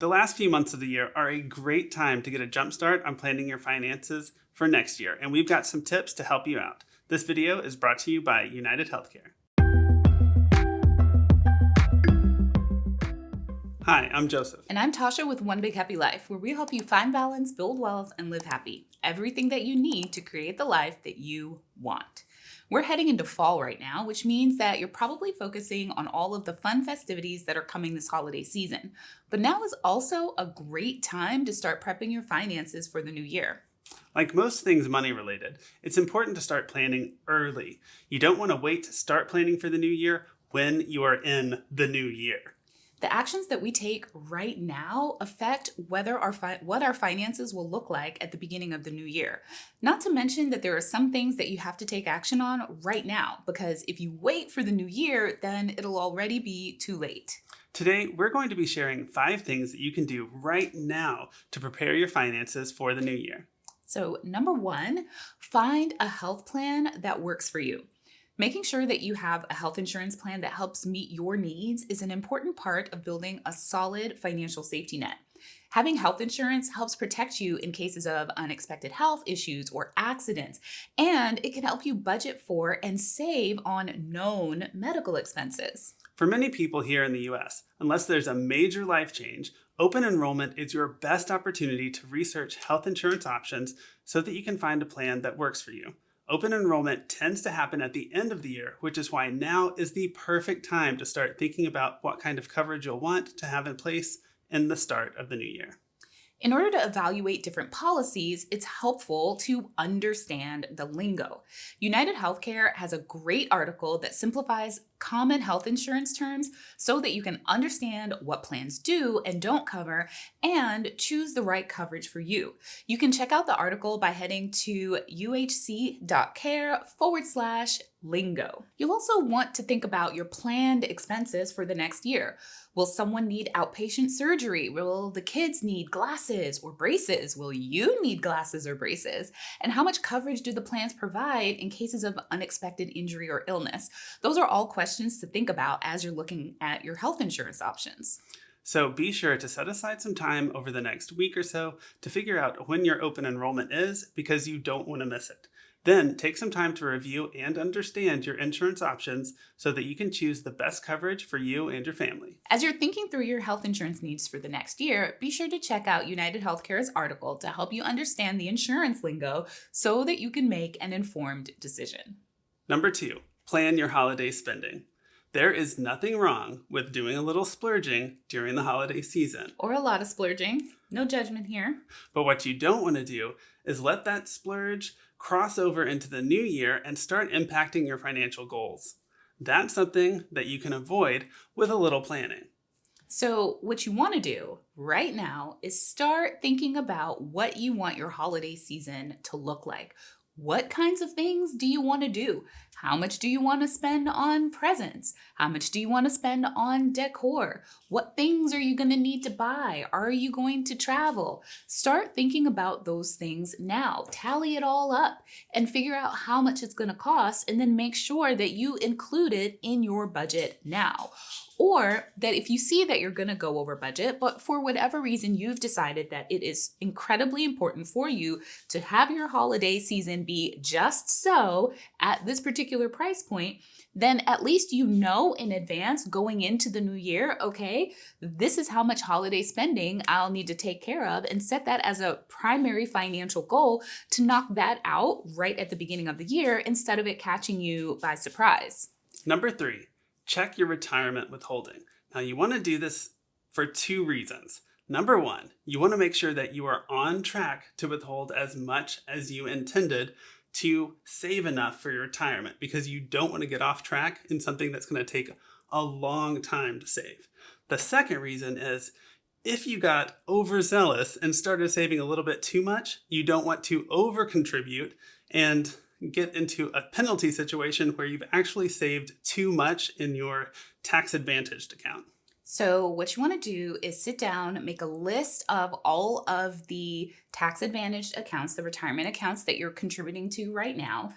The last few months of the year are a great time to get a jump start on planning your finances for next year, and we've got some tips to help you out. This video is brought to you by United Healthcare. Hi, I'm Joseph. And I'm Tasha with One Big Happy Life, where we help you find balance, build wealth, and live happy. Everything that you need to create the life that you want. We're heading into fall right now, which means that you're probably focusing on all of the fun festivities that are coming this holiday season. But now is also a great time to start prepping your finances for the new year. Like most things money related, it's important to start planning early. You don't want to wait to start planning for the new year when you are in the new year. The actions that we take right now affect what our finances will look like at the beginning of the new year. Not to mention that there are some things that you have to take action on right now, because if you wait for the new year, then it'll already be too late. Today, we're going to be sharing 5 things that you can do right now to prepare your finances for the new year. So, number 1, find a health plan that works for you. Making sure that you have a health insurance plan that helps meet your needs is an important part of building a solid financial safety net. Having health insurance helps protect you in cases of unexpected health issues or accidents, and it can help you budget for and save on known medical expenses. For many people here in the US, unless there's a major life change, open enrollment is your best opportunity to research health insurance options so that you can find a plan that works for you. Open enrollment tends to happen at the end of the year, which is why now is the perfect time to start thinking about what kind of coverage you'll want to have in place in the start of the new year. In order to evaluate different policies, it's helpful to understand the lingo. United Healthcare has a great article that simplifies common health insurance terms so that you can understand what plans do and don't cover and choose the right coverage for you. You can check out the article by heading to uhc.care/lingo. You'll also want to think about your planned expenses for the next year. Will someone need outpatient surgery? Will the kids need glasses or braces? Will you need glasses or braces? And how much coverage do the plans provide in cases of unexpected injury or illness? Those are all questions to think about as you're looking at your health insurance options. So be sure to set aside some time over the next week or so to figure out when your open enrollment is, because you don't want to miss it. Then take some time to review and understand your insurance options so that you can choose the best coverage for you and your family. As you're thinking through your health insurance needs for the next year, be sure to check out United Healthcare's article to help you understand the insurance lingo so that you can make an informed decision. Number 2, plan your holiday spending. There is nothing wrong with doing a little splurging during the holiday season. Or a lot of splurging. No judgment here. But what you don't want to do is let that splurge cross over into the new year and start impacting your financial goals. That's something that you can avoid with a little planning. So what you want to do right now is start thinking about what you want your holiday season to look like. What kinds of things do you want to do? How much do you want to spend on presents? How much do you want to spend on decor? What things are you going to need to buy? Are you going to travel? Start thinking about those things now. Tally it all up and figure out how much it's going to cost, and then make sure that you include it in your budget now. Or that if you see that you're going to go over budget, but for whatever reason you've decided that it is incredibly important for you to have your holiday season be just so at this particular price point, then at least you know in advance going into the new year, okay, this is how much holiday spending I'll need to take care of, and set that as a primary financial goal to knock that out right at the beginning of the year instead of it catching you by surprise. Number 3, check your retirement withholding. Now, you want to do this for 2 reasons. Number 1, you want to make sure that you are on track to withhold as much as you intended to save enough for your retirement, because you don't want to get off track in something that's going to take a long time to save. The second reason is if you got overzealous and started saving a little bit too much, you don't want to over contribute and get into a penalty situation where you've actually saved too much in your tax advantaged account. So what you want to do is sit down, make a list of all of the tax advantaged accounts, the retirement accounts that you're contributing to right now.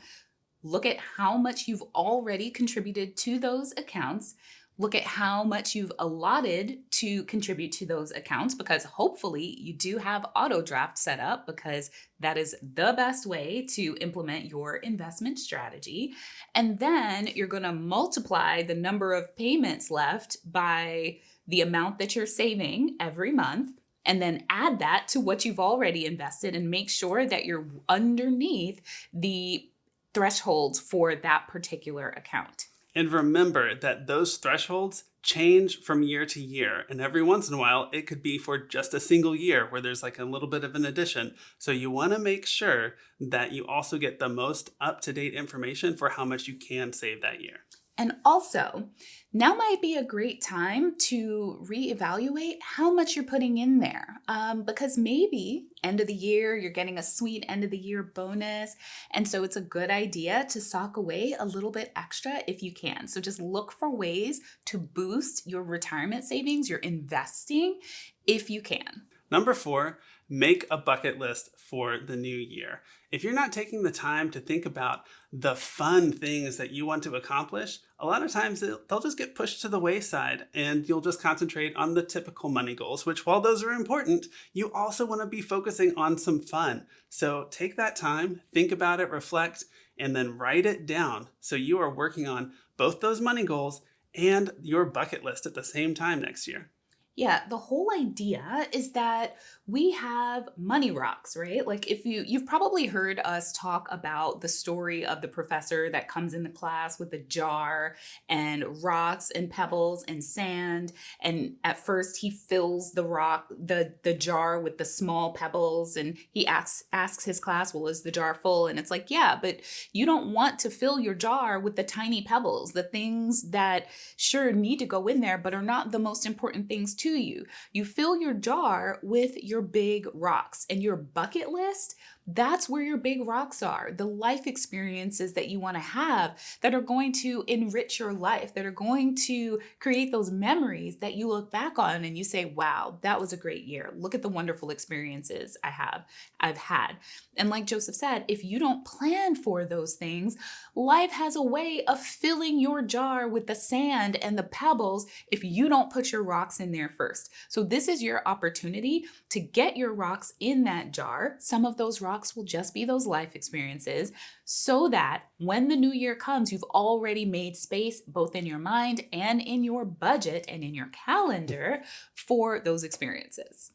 Look at how much you've already contributed to those accounts. Look at how much you've allotted to contribute to those accounts, because hopefully you do have auto draft set up, because that is the best way to implement your investment strategy. And then you're going to multiply the number of payments left by the amount that you're saving every month, and then add that to what you've already invested and make sure that you're underneath the thresholds for that particular account. And remember that those thresholds change from year to year. And every once in a while, it could be for just a single year where there's like a little bit of an addition. So you want to make sure that you also get the most up-to-date information for how much you can save that year. And also, now might be a great time to reevaluate how much you're putting in there, because maybe end of the year, you're getting a sweet end of the year bonus. And so it's a good idea to sock away a little bit extra if you can. So just look for ways to boost your retirement savings, your investing, if you can. Number 4, make a bucket list for the new year. If you're not taking the time to think about the fun things that you want to accomplish, a lot of times they'll just get pushed to the wayside and you'll just concentrate on the typical money goals, which while those are important, you also want to be focusing on some fun. So take that time, think about it, reflect, and then write it down so you are working on both those money goals and your bucket list at the same time next year. Yeah, the whole idea is that we have money rocks, right? Like if you've probably heard us talk about the story of the professor that comes into class with a jar and rocks and pebbles and sand. And at first he fills the jar with the small pebbles, and he asks his class, well, is the jar full? And it's like, yeah, but you don't want to fill your jar with the tiny pebbles, the things that sure need to go in there, but are not the most important things to you. You fill your jar with your big rocks, and your bucket list, that's where your big rocks are. The life experiences that you want to have that are going to enrich your life, that are going to create those memories that you look back on and you say, wow, that was a great year. Look at the wonderful experiences I've had. And like Joseph said, if you don't plan for those things, life has a way of filling your jar with the sand and the pebbles if you don't put your rocks in there first. So this is your opportunity to get your rocks in that jar. Some of those rocks will just be those life experiences, so that when the new year comes, you've already made space both in your mind and in your budget and in your calendar for those experiences.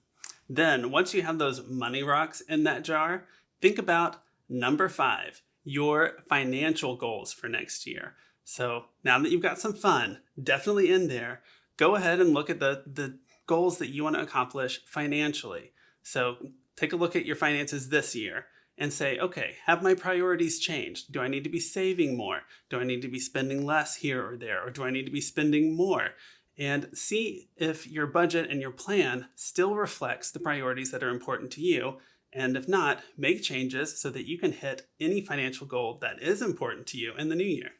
Then once you have those money rocks in that jar, think about number 5, your financial goals for next year. So now that you've got some fun definitely in there, go ahead and look at the goals that you want to accomplish financially. So take a look at your finances this year and say, okay, have my priorities changed? Do I need to be saving more? Do I need to be spending less here or there? Or do I need to be spending more? And see if your budget and your plan still reflects the priorities that are important to you. And if not, make changes so that you can hit any financial goal that is important to you in the new year.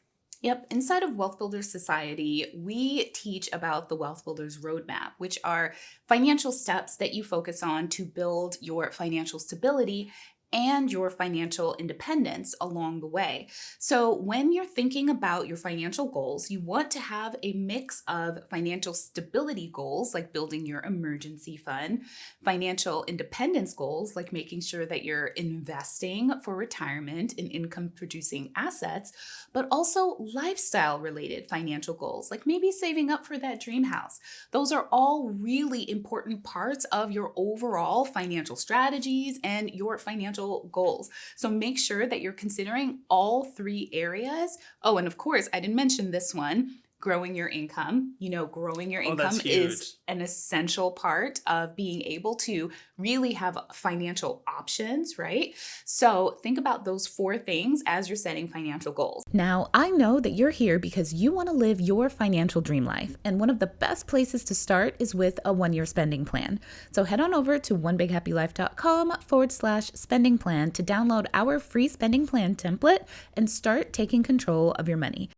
Yep. Inside of Wealth Builders Society, we teach about the Wealth Builders Roadmap, which are financial steps that you focus on to build your financial stability and your financial independence along the way. So when you're thinking about your financial goals, you want to have a mix of financial stability goals, like building your emergency fund, financial independence goals, like making sure that you're investing for retirement in income producing assets, but also lifestyle related financial goals, like maybe saving up for that dream house. Those are all really important parts of your overall financial strategies and your financial goals. So make sure that you're considering all 3 areas. Oh, and of course, I didn't mention this one, growing your income. Growing your income is an essential part of being able to really have financial options, right? So think about those 4 things as you're setting financial goals. Now, I know that you're here because you want to live your financial dream life. And one of the best places to start is with a 1-year spending plan. So head on over to onebighappylife.com/spending plan to download our free spending plan template and start taking control of your money.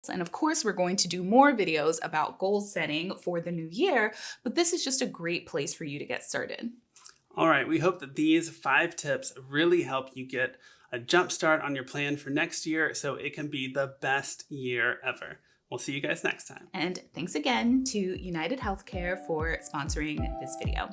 And of course, we're going to do more videos about goal setting for the new year, but this is just a great place for you to get started. All right, we hope that these 5 tips really help you get a jump start on your plan for next year so it can be the best year ever. We'll see you guys next time. And thanks again to United Healthcare for sponsoring this video.